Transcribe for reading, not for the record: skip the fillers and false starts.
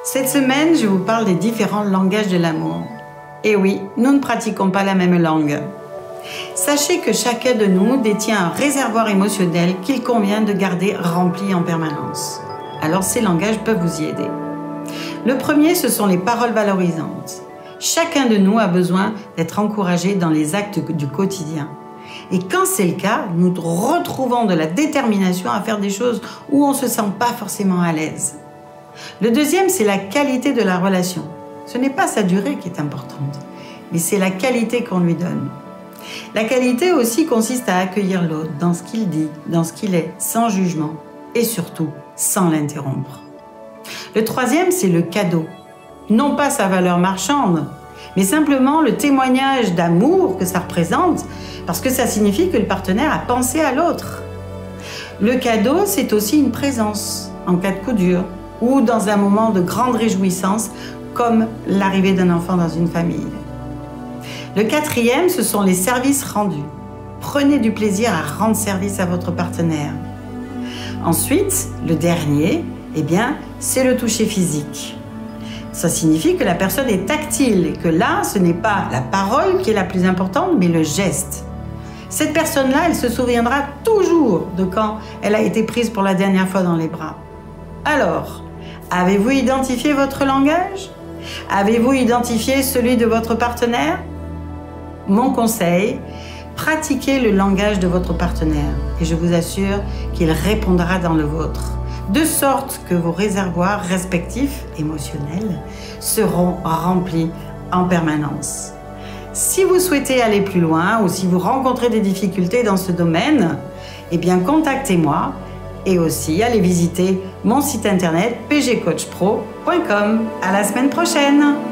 Cette semaine, je vous parle des différents langages de l'amour. Et oui, nous ne pratiquons pas la même langue. Sachez que chacun de nous détient un réservoir émotionnel qu'il convient de garder rempli en permanence. Alors ces langages peuvent vous y aider. Le premier, ce sont les paroles valorisantes. Chacun de nous a besoin d'être encouragé dans les actes du quotidien. Et quand c'est le cas, nous retrouvons de la détermination à faire des choses où on ne se sent pas forcément à l'aise. Le deuxième, c'est la qualité de la relation. Ce n'est pas sa durée qui est importante, mais c'est la qualité qu'on lui donne. La qualité aussi consiste à accueillir l'autre dans ce qu'il dit, dans ce qu'il est, sans jugement et surtout sans l'interrompre. Le troisième, c'est le cadeau. Non pas sa valeur marchande, mais simplement le témoignage d'amour que ça représente, parce que ça signifie que le partenaire a pensé à l'autre. Le cadeau, c'est aussi une présence en cas de coup dur ou dans un moment de grande réjouissance, comme l'arrivée d'un enfant dans une famille. Le quatrième, ce sont les services rendus. Prenez du plaisir à rendre service à votre partenaire. Ensuite, le dernier, c'est le toucher physique. Ça signifie que la personne est tactile et que là, ce n'est pas la parole qui est la plus importante, mais le geste. Cette personne-là, elle se souviendra toujours de quand elle a été prise pour la dernière fois dans les bras. Alors, avez-vous identifié votre langage? Avez-vous identifié celui de votre partenaire? Mon conseil, pratiquez le langage de votre partenaire et je vous assure qu'il répondra dans le vôtre, de sorte que vos réservoirs respectifs émotionnels seront remplis en permanence. Si vous souhaitez aller plus loin ou si vous rencontrez des difficultés dans ce domaine, contactez-moi et aussi allez visiter mon site internet pgcoachpro.com. À la semaine prochaine!